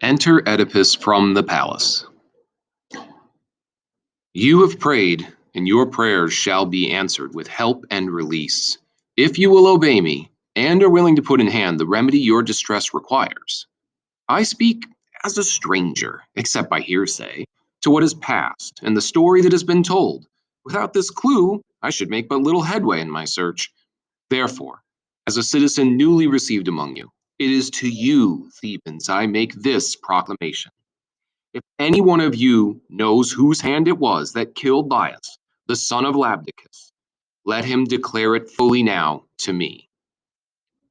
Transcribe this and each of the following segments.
Enter Oedipus from the palace. You have prayed, and your prayers shall be answered with help and release, if you will obey me, and are willing to put in hand the remedy your distress requires. I speak as a stranger, except by hearsay, to what is past and the story that has been told. Without this clue, I should make but little headway in my search. Therefore, as a citizen newly received among you, it is to you, Thebans, I make this proclamation. If any one of you knows whose hand it was that killed Bias, the son of Labdacus, let him declare it fully now to me.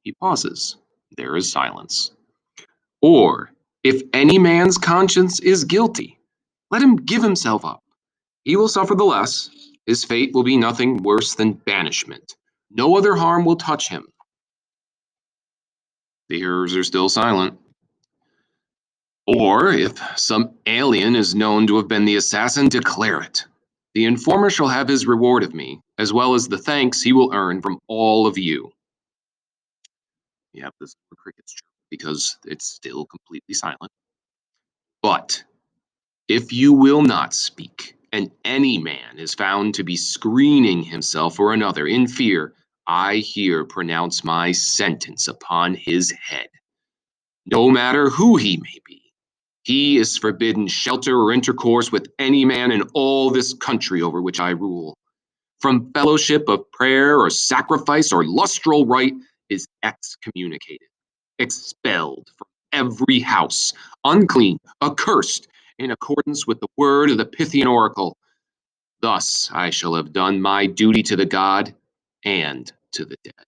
He pauses. There is silence. Or, if any man's conscience is guilty, let him give himself up. He will suffer the less. His fate will be nothing worse than banishment. No other harm will touch him. The hearers are still silent. Or, if some alien is known to have been the assassin, declare it. The informer shall have his reward of me, as well as the thanks he will earn from all of you. Yep, this cricket's true, because it's still completely silent. But if you will not speak, and any man is found to be screening himself or another in fear, I here pronounce my sentence upon his head, no matter who he may be. He is forbidden shelter or intercourse with any man in all this country over which I rule. From fellowship of prayer or sacrifice or lustral rite is excommunicated, expelled from every house, unclean, accursed, in accordance with the word of the Pythian oracle. Thus I shall have done my duty to the god and to the dead.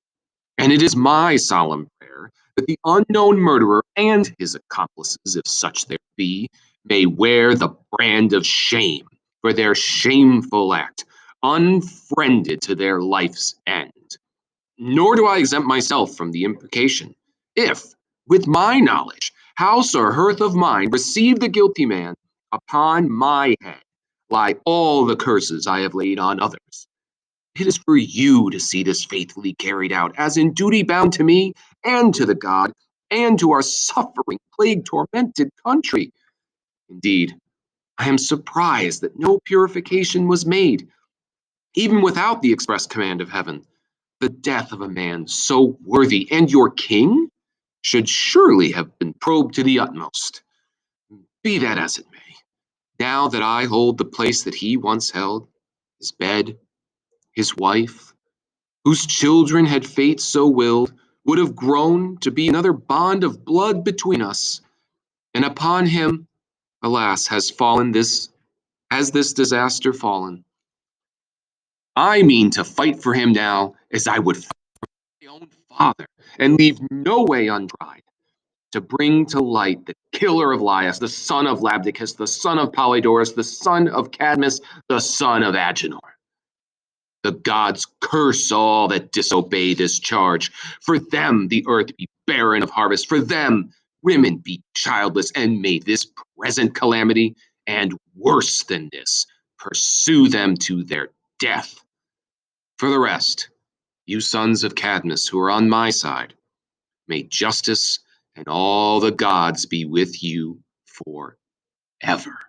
And it is my solemn prayer that the unknown murderer and his accomplices, if such there be, may wear the brand of shame for their shameful act, unfriended to their life's end. Nor do I exempt myself from the imprecation, if, with my knowledge, house or hearth of mine receive the guilty man, upon my head lie all the curses I have laid on others. It is for you to see this faithfully carried out, as in duty bound to me and to the god and to our suffering, plague-tormented country. Indeed, I am surprised that no purification was made, even without the express command of heaven. The death of a man so worthy, and your king, should surely have been probed to the utmost. Be that as it may, now that I hold the place that he once held, his bed, his wife, whose children had fate so willed, would have grown to be another bond of blood between us. And upon him, alas, has this disaster fallen. I mean to fight for him now as I would fight for my own father, and leave no way untried, to bring to light the killer of Laius, the son of Labdacus, the son of Polydorus, the son of Cadmus, the son of Agenor. The gods curse all that disobey this charge. For them the earth be barren of harvest. For them women be childless. And may this present calamity, and worse than this, pursue them to their death. For the rest, you sons of Cadmus who are on my side, may justice and all the gods be with you forever.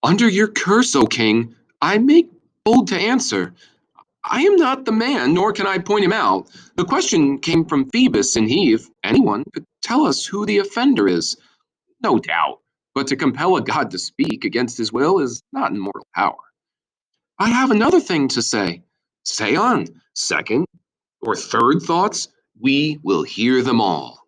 Under your curse, O king, I make bold to answer. I am not the man, nor can I point him out. The question came from Phoebus, and he, if anyone, could tell us who the offender is. No doubt, but to compel a god to speak against his will is not in mortal power. I have another thing to say. Say on. Second or third thoughts, we will hear them all.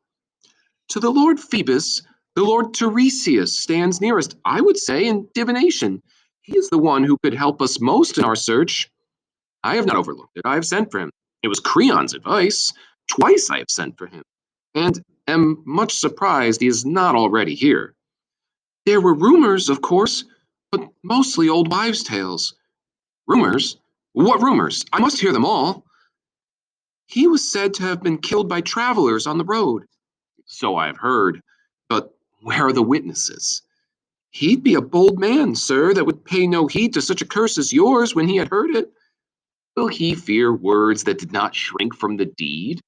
To the Lord Phoebus, the Lord Tiresias stands nearest, I would say, in divination. He is the one who could help us most in our search. I have not overlooked it. I have sent for him. It was Creon's advice. Twice I have sent for him, and am much surprised he is not already here. There were rumors, of course, but mostly old wives' tales. Rumors? What rumors? I must hear them all. He was said to have been killed by travelers on the road. So I have heard, but where are the witnesses? He'd be a bold man, sir, that would pay no heed to such a curse as yours when he had heard it. Will he fear words that did not shrink from the deed?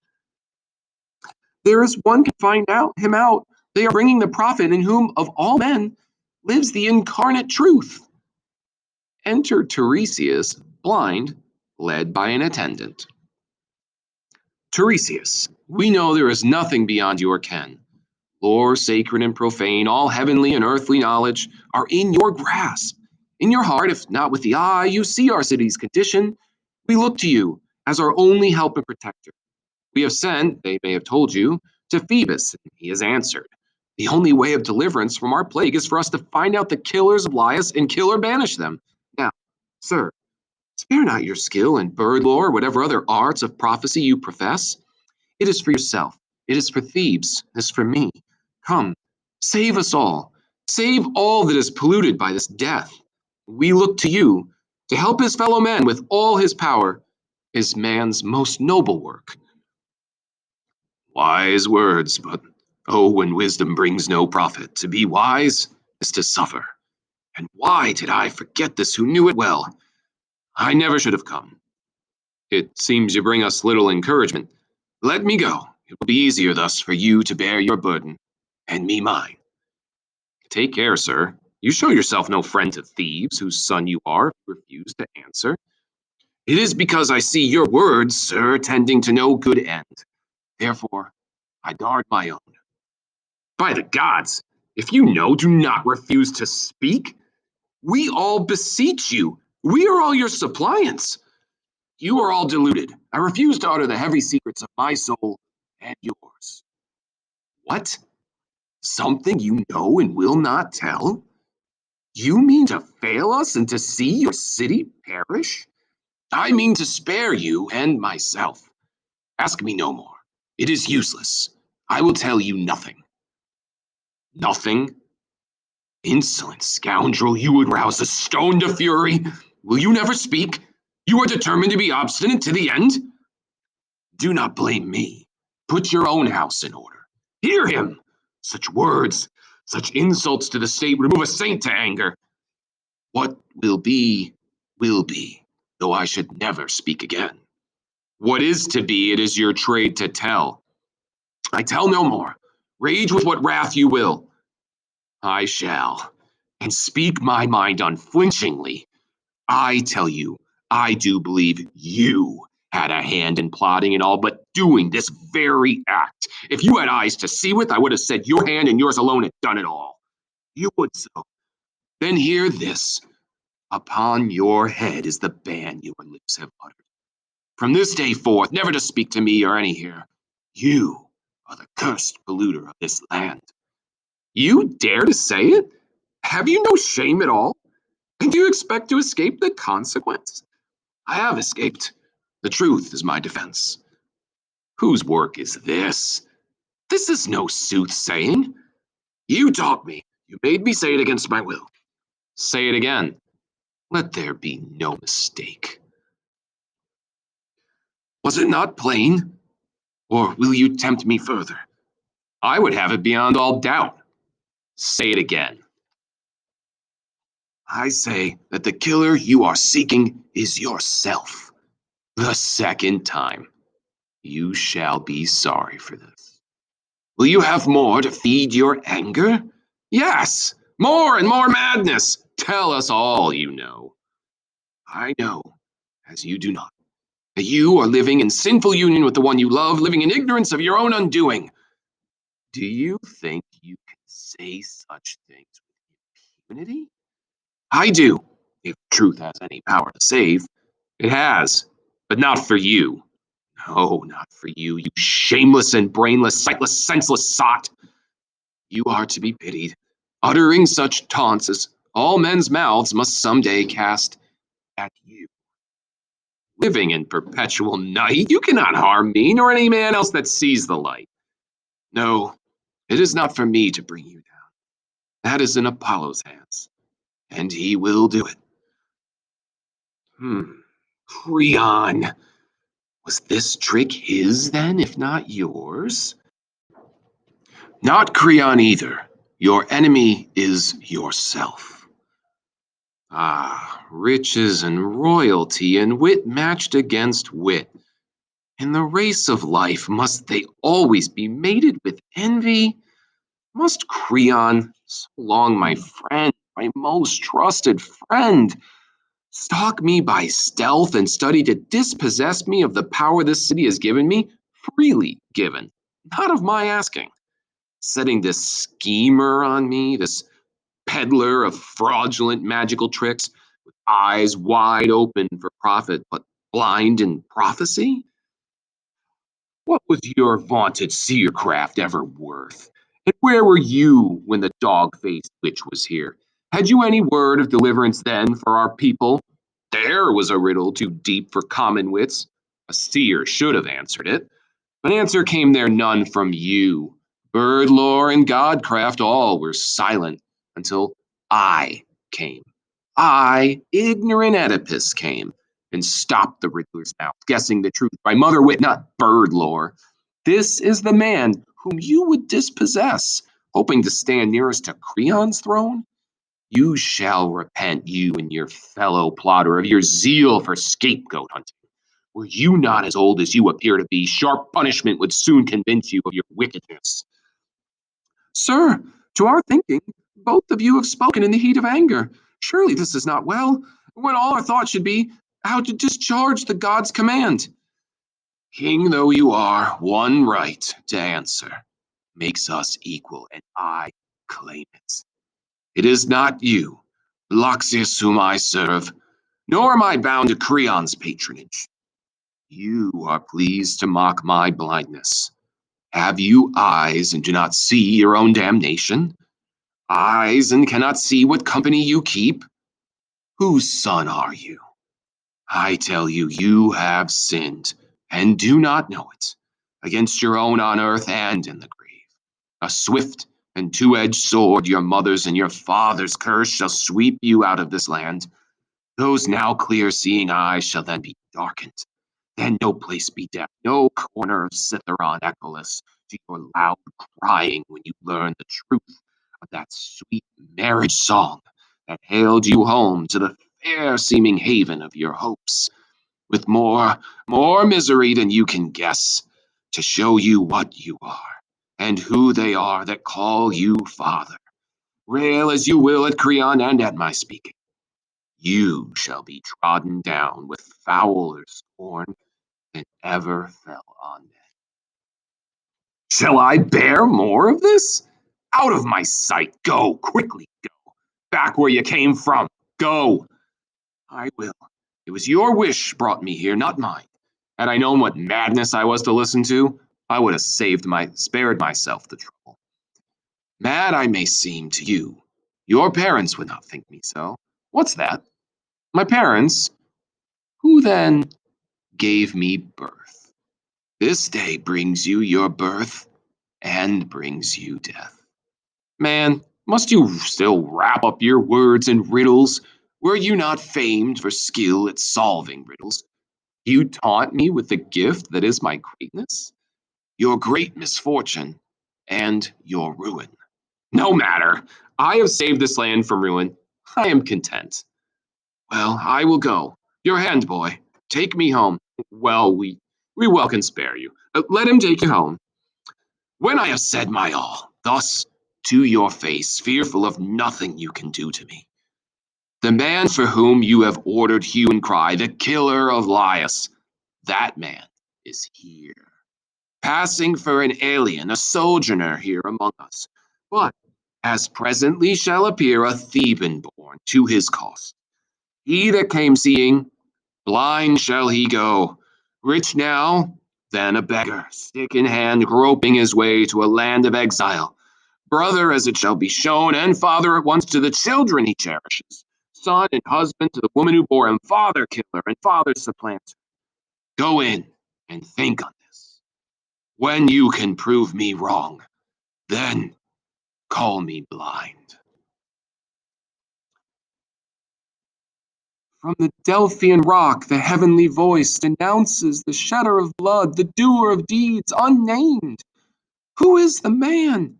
There is one can find him out. They are bringing the prophet in whom of all men lives the incarnate truth. Enter Tiresias, blind, led by an attendant. Tiresias, we know there is nothing beyond your ken. Lore, sacred and profane, all heavenly and earthly knowledge are in your grasp. In your heart, if not with the eye, you see our city's condition. We look to you as our only help and protector. We have sent, they may have told you, to Phoebus, and he has answered. The only way of deliverance from our plague is for us to find out the killers of Laius and kill or banish them. Now, sir, spare not your skill in bird lore or whatever other arts of prophecy you profess. It is for yourself. It is for Thebes. It is for me. Come, save us all. Save all that is polluted by this death. We look to you to help his fellow men with all his power, is man's most noble work. Wise words, but oh, when wisdom brings no profit, to be wise is to suffer. And why did I forget this who knew it well? I never should have come. It seems you bring us little encouragement. Let me go. It will be easier thus for you to bear your burden, and me mine. Take care, sir. You show yourself no friend to thieves, whose son you are, if you refuse to answer. It is because I see your words, sir, tending to no good end. Therefore, I guard my own. By the gods, if you know, do not refuse to speak. We all beseech you. We are all your suppliants. You are all deluded. I refuse to utter the heavy secrets of my soul and yours. What? Something you know and will not tell? You mean to fail us and to see your city perish? I mean to spare you and myself. Ask me no more. It is useless. I will tell you nothing. Nothing? Insolent scoundrel, you would rouse a stone to fury. Will you never speak? You are determined to be obstinate to the end? Do not blame me. Put your own house in order. Hear him! Such words, such insults to the state remove a saint to anger. What will be, though I should never speak again. What is to be, it is your trade to tell. I tell no more. Rage with what wrath you will. I shall, and speak my mind unflinchingly. I tell you, I do believe you had a hand in plotting and all but doing this very act. If you had eyes to see with, I would have said your hand and yours alone had done it all. You would so. Then hear this. Upon your head is the ban your lips have uttered. From this day forth, never to speak to me or any here. You are the cursed polluter of this land. You dare to say it? Have you no shame at all? And do you expect to escape the consequence? I have escaped. The truth is my defense. Whose work is this? This is no soothsaying. You taught me. You made me say it against my will. Say it again. Let there be no mistake. Was it not plain? Or will you tempt me further? I would have it beyond all doubt. Say it again. I say that the killer you are seeking is yourself. The second time. You shall be sorry for this. Will you have more to feed your anger? Yes, more and more madness. Tell us all you know. I know, as you do not, that you are living in sinful union with the one you love, living in ignorance of your own undoing. Do you think you can say such things with impunity? I do, if truth has any power to save. It has, but not for you. No, not for you, you shameless and brainless, sightless, senseless sot. You are to be pitied, uttering such taunts as all men's mouths must some day cast at you. Living in perpetual night, you cannot harm me, nor any man else that sees the light. No, it is not for me to bring you down. That is in Apollo's hands, and he will do it. Creon. Was this trick his, then, if not yours? Not Creon either. Your enemy is yourself. Ah, riches and royalty and wit matched against wit. In the race of life, must they always be mated with envy? Must Creon, so long my friend, my most trusted friend, stalk me by stealth and study to dispossess me of the power this city has given me, freely given, not of my asking, setting this schemer on me, this peddler of fraudulent magical tricks, with eyes wide open for profit, but blind in prophecy? What was your vaunted seercraft ever worth? And where were you when the dog-faced witch was here? Had you any word of deliverance then for our people? There was a riddle too deep for common wits. A seer should have answered it. But answer came there none from you. Bird lore and godcraft all were silent until I came. I, ignorant Oedipus, came and stopped the riddler's mouth, guessing the truth by mother wit, not bird lore. This is the man whom you would dispossess, hoping to stand nearest to Creon's throne? You shall repent, you and your fellow plotter, of your zeal for scapegoat hunting. Were you not as old as you appear to be, sharp punishment would soon convince you of your wickedness. Sir, to our thinking, both of you have spoken in the heat of anger. Surely this is not well, when all our thought should be how to discharge the god's command. King though you are, one right to answer makes us equal, and I claim it. It is not you, Loxias, whom I serve, nor am I bound to Creon's patronage. You are pleased to mock my blindness. Have you eyes and do not see your own damnation? Eyes and cannot see what company you keep? Whose son are you? I tell you, you have sinned, and do not know it, against your own on earth and in the grave. A swift and two-edged sword, your mother's and your father's curse, shall sweep you out of this land. Those now clear-seeing eyes shall then be darkened. Then no place be deaf, no corner of Citharon echoless to your loud crying when you learn the truth of that sweet marriage song that hailed you home to the fair-seeming haven of your hopes, with more misery than you can guess, to show you what you are, and who they are that call you father. Rail as you will at Creon and at my speaking. You shall be trodden down with fouler scorn than ever fell on men. Shall I bear more of this? Out of my sight, go, quickly go. Back where you came from, go. I will. It was your wish brought me here, not mine. Had I known what madness I was to listen to, I would have spared myself the trouble. Mad I may seem to you. Your parents would not think me so. What's that? My parents? Who then gave me birth? This day brings you your birth and brings you death. Man, must you still wrap up your words in riddles? Were you not famed for skill at solving riddles? You taunt me with the gift that is my greatness, your great misfortune, and your ruin. No matter. I have saved this land from ruin. I am content. Well, I will go. Your hand, boy. Take me home. Well, we well can spare you. Let him take you home. When I have said my all, thus to your face, fearful of nothing you can do to me, the man for whom you have ordered hue and cry, the killer of Laius, that man is here, passing for an alien, a sojourner here among us, but as presently shall appear a Theban born to his cost. He that came seeing, blind shall he go, rich now, then a beggar, stick in hand, groping his way to a land of exile, brother as it shall be shown, and father at once to the children he cherishes, son and husband to the woman who bore him, father killer and father supplanter. Go in and think on this. When you can prove me wrong, then call me blind. From the Delphian rock, the heavenly voice denounces the shedder of blood, the doer of deeds unnamed. Who is the man?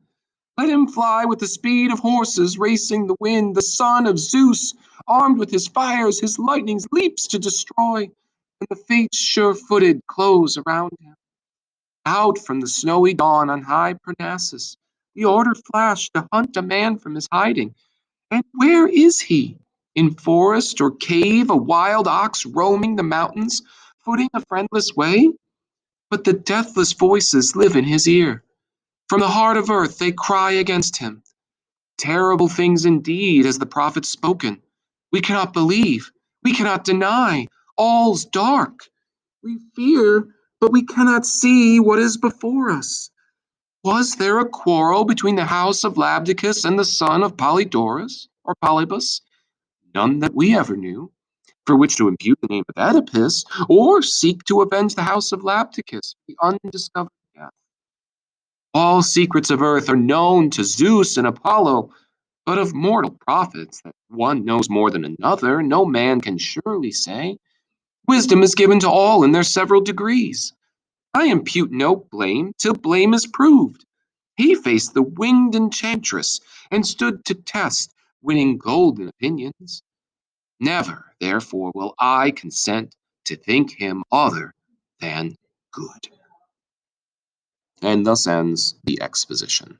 Let him fly with the speed of horses racing the wind, the son of Zeus, armed with his fires, his lightnings, leaps to destroy. and the fates sure-footed close around him. Out from the snowy dawn on high Parnassus, the order flashed to hunt a man from his hiding. And where is he? In forest or cave, a wild ox roaming the mountains, footing a friendless way? But the deathless voices live in his ear. From the heart of earth they cry against him. Terrible things indeed has the prophet spoken. We cannot believe, we cannot deny. All's dark. We fear, but we cannot see what is before us. Was there a quarrel between the house of Labdacus and the son of Polydorus, or Polybus? None that we ever knew, for which to impute the name of Oedipus, or seek to avenge the house of Labdacus, the undiscovered death. All secrets of earth are known to Zeus and Apollo, but of mortal prophets that one knows more than another, no man can surely say. Wisdom is given to all in their several degrees. I impute no blame till blame is proved. He faced the winged enchantress and stood to test, winning golden opinions. Never, therefore, will I consent to think him other than good. And thus ends the exposition.